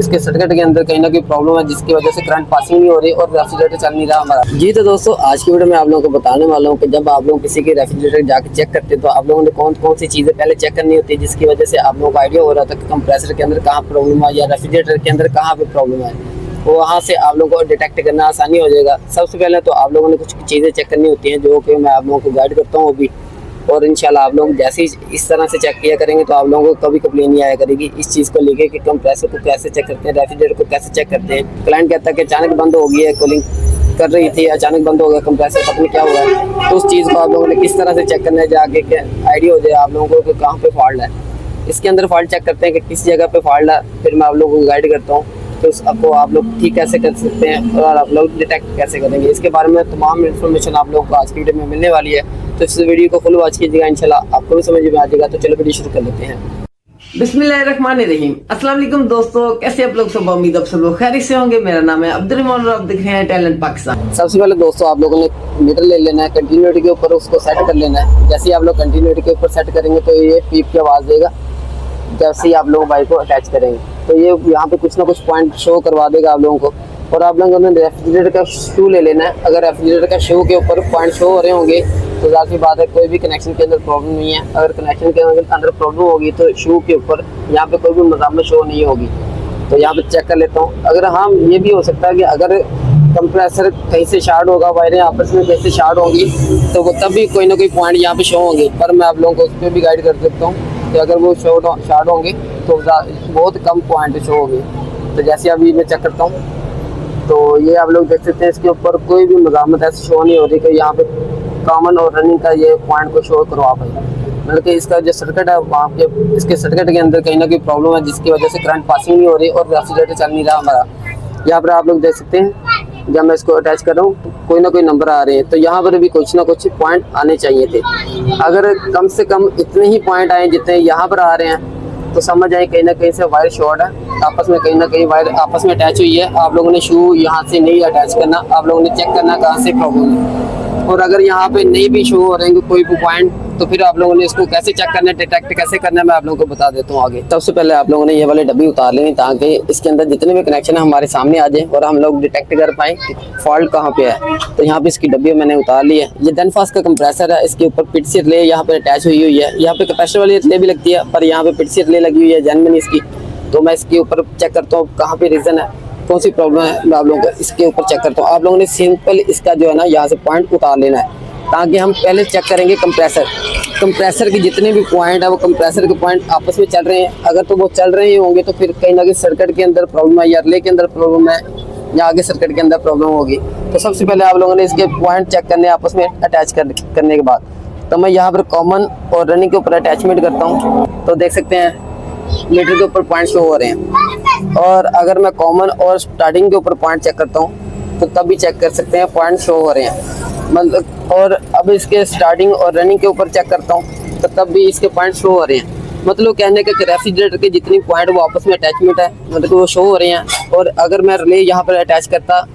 इसके सर्किट के अंदर कहीं ना कहीं प्रॉब्लम है, जिसकी वजह से करंट पासिंग नहीं हो रही और रेफ्रिजरेटर चल नहीं रहा हमारा। जी तो दोस्तों, आज की वीडियो में आप लोगों को बताने वाला हूँ कि जब आप लोग किसी के रेफ्रिजरेटर जाकर चेक करते हैं तो आप लोगों ने कौन कौन सी चीज़ें पहले चेक करनी होती है, जिसकी वजह से आप लोगों को आइडिया हो रहा था कि कंप्रेसर के अंदर कहाँ प्रॉब्लम है या रेफ्रिजरेटर के अंदर कहाँ पे प्रॉब्लम है। तो वहाँ से आप लोगों को डिटेक्ट करना आसानी हो जाएगा। सबसे पहले तो आप लोगों ने कुछ चीज़ें चेक करनी होती हैं जो कि मैं आप लोगों को गाइड करता हूँ अभी, और इंशाल्लाह आप लोग जैसे ही इस तरह से चेक किया करेंगे तो आप लोगों को कभी कंप्लेन नहीं आया करेगी इस चीज़ को लेके कि कंप्रेसर को कैसे चेक करते हैं, रेफ्रिजरेटर को कैसे चेक करते हैं। क्लाइंट कहता है कि अचानक बंद हो गई है, कूलिंग कर रही थी, अचानक बंद हो गया कंप्रेसर, पता नहीं क्या हुआ है। तो उस चीज़ को आप लोगों ने किस तरह से चेक करना है जाके कि आइडिया हो जाए आप लोगों को कि कहाँ पे फॉल्ट है। इसके अंदर फॉल्ट चेक करते हैं कि किस जगह पे फॉल्ट है, फिर मैं आप लोगों को गाइड करता हूँ तो आपको आप लोग ठीक कैसे कर सकते हैं और आप लोग डिटेक्ट कैसे करेंगे। इसके बारे में तमाम इन्फॉर्मेशन आप लोगों को आज की वीडियो में मिलने वाली है, तो इस वीडियो को फुल वॉच कीजिएगा, इंशाल्लाह आपको भी समझ में आ जाएगा। तो चलो वीडियो शुरू कर लेते हैं। बिस्मिल्लाहिर्रहमानिर्रहीम। अस्सलाम वालेकुम दोस्तों, कैसे आप लोग सब? उम्मीद आप सब लोग खैरियत से होंगे। मेरा नाम है अब्दुर्रहमान और आप देख रहे हैं टैलेंट पाकिस्तान। सबसे पहले दोस्तों आप लोगों ने मीटर ले लेना है, कंटिन्यूटी के ऊपर उसको सेट कर लेना है। जैसे ही आप लोग कंटिन्यूटी के ऊपर सेट करेंगे तो ये पीप की आवाज़ देगा। जैसे ही आप लोग बाइक को अटैच करेंगे तो ये यहाँ पे कुछ ना कुछ पॉइंट शो करवा देगा आप लोगों को। और आप लोगों ने रेफ्रिजरेटर का शू ले लेना है। अगर रेफ्रिजरेटर का शू के ऊपर पॉइंट शो हो रहे होंगे तो ज़ाहिर सी बात है कोई भी कनेक्शन के अंदर प्रॉब्लम नहीं है। अगर कनेक्शन के अंदर प्रॉब्लम होगी तो शू के ऊपर यहाँ पे कोई भी मज़ामत शो नहीं होगी। तो यहाँ पे चेक कर लेता हूँ। अगर हाँ, ये भी हो सकता है कि अगर कंप्रेसर कहीं से शार्ट होगा, वायरें आपस में कहीं से शार्ट होंगी तो वो तब भी कोई ना कोई पॉइंट यहाँ पे शो होंगे। पर मैं आप लोगों को उस पर भी गाइड कर सकता हूँ कि अगर वो शार्ट होंगे तो बहुत कम पॉइंट शो होंगे। तो जैसे अभी मैं चेक करता हूँ तो ये आप लोग देख सकते हैं, इसके ऊपर कोई भी मज़ामत ऐसी शो नहीं हो रही कि यहाँ पे कॉमन और रनिंग का ये पॉइंट को शो करवा पाए। मतलब कि इसका जो सर्किट है वहाँ पे इसके सर्किट के अंदर कहीं ना कहीं प्रॉब्लम है, जिसकी वजह से करंट पासिंग नहीं हो रही और रेफ्रिजरेटर चल नहीं रहा हमारा। यहाँ पर आप लोग देख सकते हैं, जब मैं इसको अटैच कर रहा हूँ तो कोई ना कोई नंबर आ रहे हैं। तो यहाँ पर भी कुछ ना कुछ पॉइंट आने चाहिए थे। अगर कम से कम इतने ही पॉइंट आए जितने यहाँ पर आ रहे हैं तो समझ आए कहीं ना कहीं से वायर शॉर्ट है, आपस में कहीं ना कहीं वायर आपस में अटैच हुई है। आप लोगों ने शू यहाँ से नहीं अटैच करना, आप लोगों ने चेक करना कहाँ से प्रॉब्लम है। और अगर यहाँ पे नहीं भी शो हो रहे हैं कोई भी पॉइंट तो फिर आप लोगों ने इसको कैसे चेक करना है, डिटेक्ट कैसे करना है, मैं आप लोगों को बता देता हूँ आगे। सबसे पहले आप लोगों ने ये वाले डब्बी उतार लेनी ताकि इसके अंदर जितने भी कनेक्शन है हमारे सामने आ जाए और हम लोग डिटेक्ट कर पाएँ फॉल्ट कहाँ पे है। तो यहाँ पे इसकी डब्बी मैंने उतार ली है। ये डनफास्ट का कंप्रेसर है, इसके ऊपर पिट सी रिले यहाँ पे अटैच हुई है। यहाँ पे कैपेसिटर वाली रिले भी लगती है पर यहाँ पे पिट सी रिले लगी हुई है जेन्युइन इसकी। तो मैं इसके ऊपर चेक करता हूँ कहाँ पे रीजन है, कौन सी प्रॉब्लम है, मैं आप लोगों को इसके ऊपर चेक करता हूँ। आप लोगों ने सिंपल इसका जो है ना यहाँ से पॉइंट उतार लेना है ताकि हम पहले चेक करेंगे कंप्रेसर के जितने भी पॉइंट है वो कंप्रेसर के पॉइंट आपस में चल रहे हैं। अगर तो वो चल रहे होंगे तो फिर कहीं ना कहीं सर्किट के अंदर प्रॉब्लम है या रिले के अंदर प्रॉब्लम है या आगे सर्किट के अंदर प्रॉब्लम होगी। तो सबसे पहले आप लोगों ने इसके पॉइंट चेक करने आपस में अटैच करने के बाद तो मैं यहाँ पर कॉमन और रनिंग के ऊपर अटैचमेंट करता हूँ। तो देख सकते हैं मीटर के ऊपर पॉइंट शो हो रहे हैं। और अगर मैं कॉमन और स्टार्टिंग के ऊपर पॉइंट चेक करता हूँ तो तब भी चेक कर सकते हैं पॉइंट शो हो रहे हैं। मतलब और अब इसके स्टार्टिंग और रनिंग के ऊपर चेक करता हूँ तो तब भी इसके पॉइंट शो हो रहे हैं। मतलब कहने का कि रेफ्रिजरेटर के जितनी पॉइंट वो आपस में अटैचमेंट है, मतलब वो शो हो रहे हैं। और अगर मैं रिले यहाँ पर अटैच करता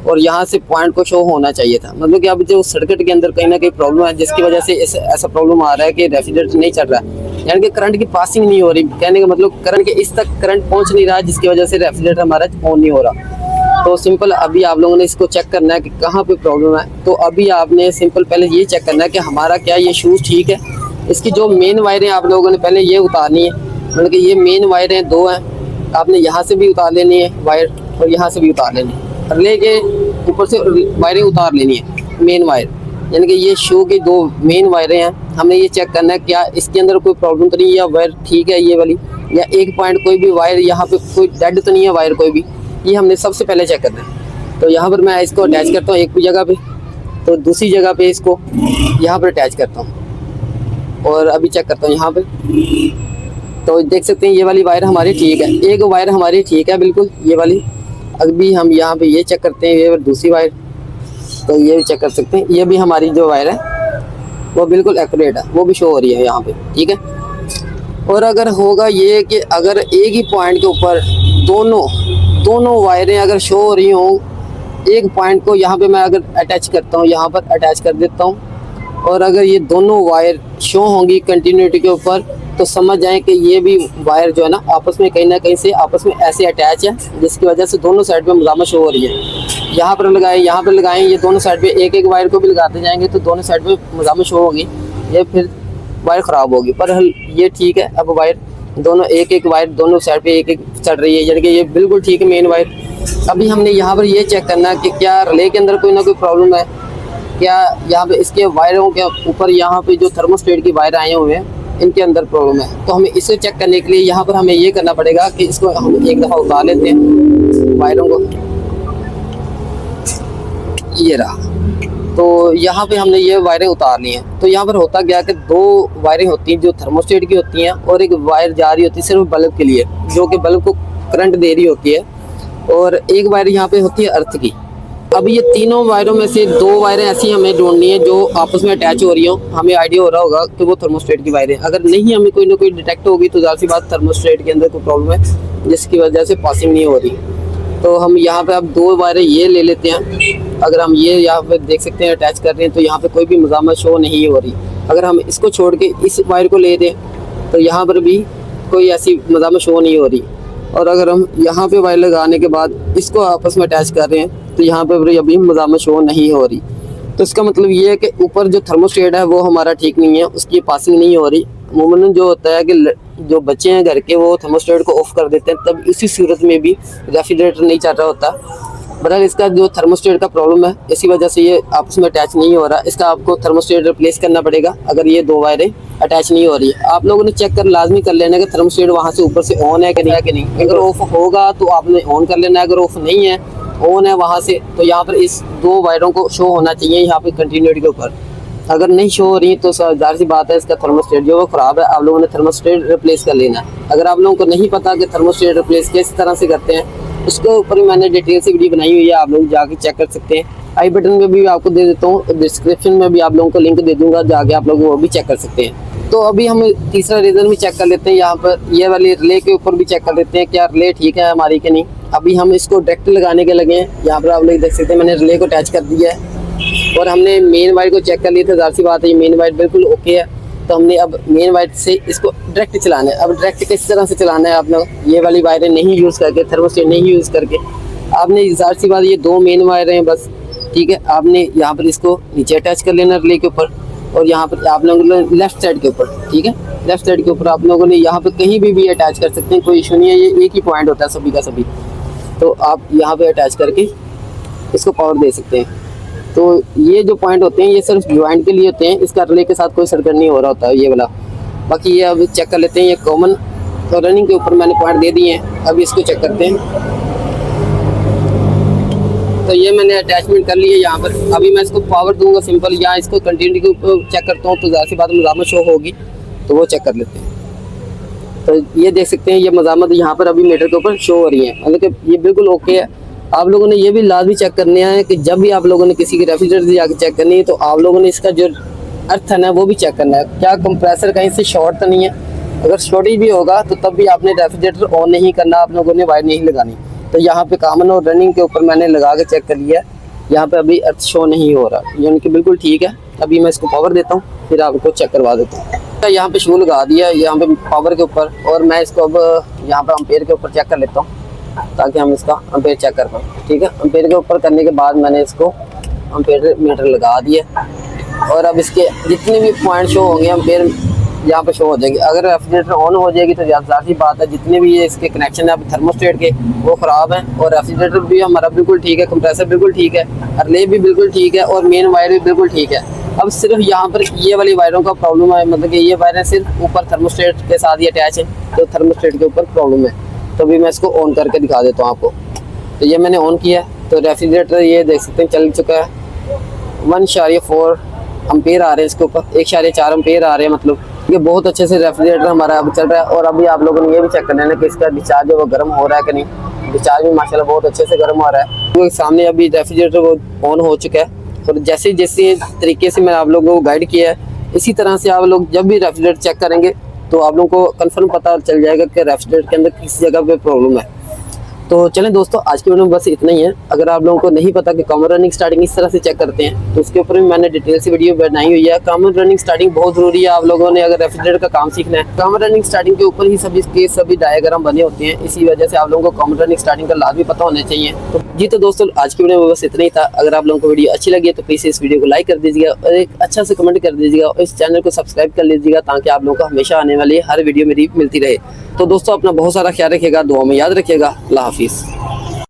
और यहाँ से पॉइंट को शो होना चाहिए था। मतलब कि अब जो सर्किट के अंदर कहीं ना कहीं प्रॉब्लम है जिसकी वजह से ऐसा प्रॉब्लम आ रहा है कि रेफ्रिजरेटर नहीं चल रहा है, यानी कि करंट की पासिंग नहीं हो रही। कहने का मतलब करंट के इस तक करंट पहुँच नहीं रहा जिसकी वजह से रेफ्रिजरेटर हमारा ऑन नहीं हो रहा। तो सिंपल अभी आप लोगों ने इसको चेक करना है कि कहाँ पे प्रॉब्लम है। तो अभी आपने सिंपल पहले ये चेक करना है कि हमारा क्या ये शूज़ ठीक है। इसकी जो मेन वायरें आप लोगों ने पहले ये उतारनी है। मतलब कि ये मेन वायरें दो हैं, आपने यहाँ से भी उतार लेनी है वायर और यहाँ से भी उतार लेनी है। रिले के ऊपर से वायरें उतार लेनी है मेन वायर, यानी कि ये शू की दो मेन वायरें हैं। हमने ये चेक करना है क्या इसके अंदर कोई प्रॉब्लम तो नहीं है, या वायर ठीक है ये वाली, या एक पॉइंट कोई भी वायर यहाँ पे कोई डेड तो नहीं है वायर कोई भी, ये हमने सबसे पहले चेक करना है। तो यहाँ पर मैं इसको अटैच करता हूँ एक जगह पे, तो दूसरी जगह पे इसको यहाँ पर अटैच करता हूँ और अभी चेक करता हूँ यहाँ पे। तो देख सकते हैं ये वाली वायर हमारी ठीक है, एक वायर हमारी ठीक है बिल्कुल ये वाली। अभी हम यहाँ पे ये चेक करते हैं ये दूसरी वायर, तो ये भी चेक कर सकते हैं ये भी हमारी जो वायर है वो बिल्कुल एक्यूरेट है, वो भी शो हो रही है यहाँ पे, ठीक है। और अगर होगा ये कि अगर एक ही पॉइंट के ऊपर दोनों वायरें अगर शो हो रही हों, एक पॉइंट को यहाँ पे मैं अगर अटैच करता हूँ, यहाँ पर अटैच कर देता हूँ, और अगर ये दोनों वायर शो होंगी कंटिन्यूटी के ऊपर तो समझ जाएं कि ये भी वायर जो है ना आपस में कहीं ना कहीं से आपस में ऐसे अटैच है, जिसकी वजह से दोनों साइड पे मुजामत शो हो रही है। यहाँ पर लगाएं, यहाँ पर लगाएं, ये दोनों साइड पे एक एक वायर को भी लगाते जाएंगे तो दोनों साइड पे मुजामत शो होगी, ये फिर वायर ख़राब होगी। पर ये ठीक है, अब वायर दोनों एक एक वायर दोनों साइड पे एक एक चढ़ रही है, यानी कि ये बिल्कुल ठीक है मेन वायर। अभी हमने यहाँ पर ये चेक करना है कि क्या रिले के अंदर कोई ना कोई प्रॉब्लम है, क्या यहाँ पे इसके वायरों के ऊपर यहाँ पे जो थर्मोस्टेट की वायर आए हुए हैं इनके अंदर प्रॉब्लम है। तो हमें इसे चेक करने के लिए यहाँ पर हमें ये करना पड़ेगा कि इसको हम एक दफ़ा उतार लेते हैं वायरों को, ये रहा। तो यहाँ पे हमने ये वायरें उतार ली हैं। तो यहाँ पर होता क्या है कि दो वायरें होती हैं जो थर्मोस्टेट की होती हैं और एक वायर जा रही होती है सिर्फ बल्ब के लिए, जो कि बल्ब को करंट दे रही होती है, और एक वायर यहाँ पे होती है अर्थ की। अब ये तीनों वायरों में से दो वायरें ऐसी हमें ढूंढनी है जो आपस में अटैच हो रही हो, हमें आइडिया हो रहा होगा कि वो थर्मोस्टेट की वायरें। अगर नहीं हमें कोई ना कोई डिटेक्ट होगी तो ज़ाहिर सी बात थर्मोस्टेट के अंदर कोई प्रॉब्लम है जिसकी वजह से पासिंग नहीं हो रही। तो हम यहाँ पे अब दो वायरें ये ले लेते हैं। अगर हम ये यहाँ पे देख सकते हैं अटैच कर रहे हैं तो यहाँ पे कोई भी मज़ामत शो नहीं हो रही। अगर हम इसको छोड़ के इस वायर को ले दें तो यहाँ पर भी कोई ऐसी मज़ामत शो नहीं हो रही। और अगर हम यहाँ पे वायर लगाने के बाद इसको आपस में अटैच कर रहे हैं तो यहाँ पे अभी मज़ामत शो नहीं हो रही। तो इसका मतलब ये है कि ऊपर जो थर्मोस्टेट है वो हमारा ठीक नहीं है, उसकी पासिंग नहीं हो रही। अमूमन जो होता है कि जो बच्चे हैं घर के वो थर्मोस्टेट को ऑफ कर देते हैं, तब इसी सूरत में भी रेफ्रिजरेटर नहीं चल रहा होता। बहरहाल इसका जो थर्मोस्टेट का प्रॉब्लम है इसी वजह से ये आपस में अटैच नहीं हो रहा। इसका आपको थर्मोस्टेट रिप्लेस करना पड़ेगा अगर ये दो वायरें अटैच नहीं हो रही है। आप लोगों ने चेक कर लाजमी कर लेना कि थर्मोस्टेट वहाँ से ऊपर से ऑन है कि नहीं। अगर ऑफ होगा तो आपने ऑन कर लेना है, अगर ऑफ नहीं है ऑन है वहाँ से तो यहाँ पर इस दो वायरों को शो होना चाहिए यहाँ पे कंटिन्यूटी के ऊपर। अगर नहीं शो हो रही तो जाहिर सी बात है इसका थर्मोस्टेट जो वो ख़राब है, आप लोगों ने थर्मोस्टेट रिप्लेस कर लेना है। अगर आप लोगों को नहीं पता कि थर्मोस्टेट रिप्लेस किस तरह से करते हैं, उसके ऊपर मैंने डिटेल से वीडियो बनाई हुई है, आप लोग जाके चेक कर सकते हैं। आई बटन में भी आपको दे देता हूँ, डिस्क्रिप्शन में भी आप लोगों को लिंक दे दूँगा, जाके आप लोग वो भी चेक कर सकते हैं। तो अभी हम तीसरा रीज़न भी चेक कर लेते हैं, यहाँ पर ये वाली रिले के ऊपर भी चेक कर लेते हैं क्या रिले ठीक है हमारी कि नहीं। अभी हम इसको डायरेक्ट लगाने के लगे हैं। यहाँ पर आप लोग देख सकते हैं मैंने रिले को अटैच कर दिया है और हमने मेन वायर को चेक कर लिया था। जाहिर सी बात है ये मेन वायर बिल्कुल ओके है, तो हमने अब मेन वायर से इसको डायरेक्ट चलाना है। अब डायरेक्ट किस तरह से चलाना है, आपने ये वाली वायरें नहीं यूज़ करके, थर्मोस्टेट नहीं यूज़ करके, आपने जाहिर सी बात ये दो मेन वायर हैं बस, ठीक है। आपने यहाँ पर इसको नीचे अटैच कर लेना रिले के ऊपर, और यहाँ पर आप लोगों ने लेफ्ट साइड के ऊपर, ठीक है, लेफ्ट साइड के ऊपर आप लोगों ने यहाँ पर कहीं भी अटैच कर सकते हैं, कोई इशू नहीं है। ये एक ही पॉइंट होता है सभी का सभी, तो आप यहाँ पे अटैच करके इसको पावर दे सकते हैं। तो ये जो पॉइंट होते हैं ये सिर्फ ज्वाइंट के लिए होते हैं, इसका रिले के साथ कोई सर्किट नहीं हो रहा होता है ये वाला। बाकी ये अब चेक कर लेते हैं, ये कॉमन तो रनिंग के ऊपर मैंने पॉइंट दे दिए हैं, अभी इसको चेक करते हैं। तो ये मैंने अटैचमेंट कर ली है यहाँ पर। अभी मैं इसको पावर दूंगा सिंपल, या इसको कंटिन्यूटी के ऊपर चेक करता हूँ तो ज़ाहिर सी बात मज़ामत शो होगी, तो वो चेक कर लेते हैं। तो ये देख सकते हैं ये मज़ामत यहाँ पर अभी मीटर के ऊपर शो हो रही है, मतलब कि ये बिल्कुल ओके है। आप लोगों ने ये भी लाजमी चेक करने है कि जब भी आप लोगों ने किसी की रेफ्रिजरेटर से जाकर चेक करनी है तो आप लोगों ने इसका जो अर्थ है ना वो भी चेक करना है, क्या कंप्रेसर कहीं से शॉर्ट तो नहीं है। अगर शॉर्टेज भी होगा तो तब भी आपने रेफ्रिजरेटर ऑन नहीं करना, आप लोगों ने वायर नहीं लगानी। तो यहाँ पे कॉमन और रनिंग के ऊपर मैंने लगा के चेक कर लिया, यहाँ पे अभी अर्थ शो नहीं हो रहा, यानी कि बिल्कुल ठीक है। अभी मैं इसको पावर देता हूँ फिर आपको चेक करवा देता हूँ। यहाँ पे शू लगा दिया यहाँ पे पावर के ऊपर, और मैं इसको अब यहाँ पर अम्पेयर के ऊपर चेक कर लेता हूँ ताकि हम इसका अम्पेयर चेक कर पाएँ, ठीक है। अम्पेयर के ऊपर करने के बाद मैंने इसको अम्पेयर मीटर लगा दिया, और अब इसके जितने भी पॉइंट शो होंगे अम्पेयर यहाँ पे शो हो जाएंगे। अगर रेफ्रिजरेटर ऑन हो जाएगी तो ज़ाहिर सी बात है जितने भी ये इसके कनेक्शन है थर्मोस्टेट के वो ख़राब हैं, और रेफ्रिजरेटर भी हमारा बिल्कुल ठीक है, कंप्रेसर बिल्कुल ठीक है, रिले भी बिल्कुल ठीक है, और मेन वायर भी बिल्कुल ठीक है। अब सिर्फ यहाँ पर ये वाली वायरों का प्रॉब्लम है, मतलब कि ये वायरें सिर्फ ऊपर थर्मोस्टेट के साथ ही अटैच है, तो थर्मोस्टेट के ऊपर प्रॉब्लम है। तो अभी मैं इसको ऑन करके दिखा देता हूँ आपको। तो ये मैंने ऑन किया, तो रेफ्रिजरेटर ये देख सकते हैं चल चुका है। 1.4 अम्पेयर आ रहे हैं इसके ऊपर, 1.4 अम्पेयर आ रहे हैं, मतलब ये बहुत अच्छे से रेफ्रिजरेटर हमारा अब चल रहा है। और अभी आप लोगों ने ये भी चेक करना है कि इसका डिस्चार्ज है वो गर्म हो रहा है कि नहीं। डिस्चार्ज भी माशाल्लाह बहुत अच्छे से गर्म हो रहा है। तो सामने अभी रेफ्रिजरेटर वो ऑन हो चुका है, और जैसे जैसे तरीके से मैंने आप लोगों को गाइड किया है इसी तरह से आप लोग जब भी रेफ्रिजरेटर चेक करेंगे तो आप लोगों को कंफर्म पता चल जाएगा कि रेफ्रिजरेटर के अंदर किस जगह पे प्रॉब्लम है। तो चलें दोस्तों, आज की वीडियो में बस इतना ही है। अगर आप लोगों को नहीं पता कि कॉमन रनिंग स्टार्टिंग इस तरह से चेक करते हैं तो उसके ऊपर भी मैंने डिटेल से वीडियो बनाई हुई है। कॉमन रनिंग स्टार्टिंग बहुत जरूरी है आप लोगों ने अगर रेफ्रिजरेटर का काम सीखना है। कॉमन रनिंग स्टार्टिंग के ऊपर ही सभी डायग्राम बने होते हैं, इसी वजह से आप लोगों को कॉमन रनिंग स्टार्टिंग का लाभ भी पता होना चाहिए। तो जी तो दोस्तों, आज की वीडियो में बस इतना ही था। अगर आप लोगों को वीडियो अच्छी लगी तो प्लीज इस वीडियो को लाइक कर दीजिएगा और एक अच्छा से कमेंट कर दीजिएगा और इस चैनल को सब्सक्राइब कर लीजिएगा ताकि आप लोगों को हमेशा आने वाली हर वीडियो मेरी मिलती रहे। तो दोस्तों, अपना बहुत सारा ख्याल रखिएगा, दुआ में याद रखिएगा। अल्लाह हाफिज़।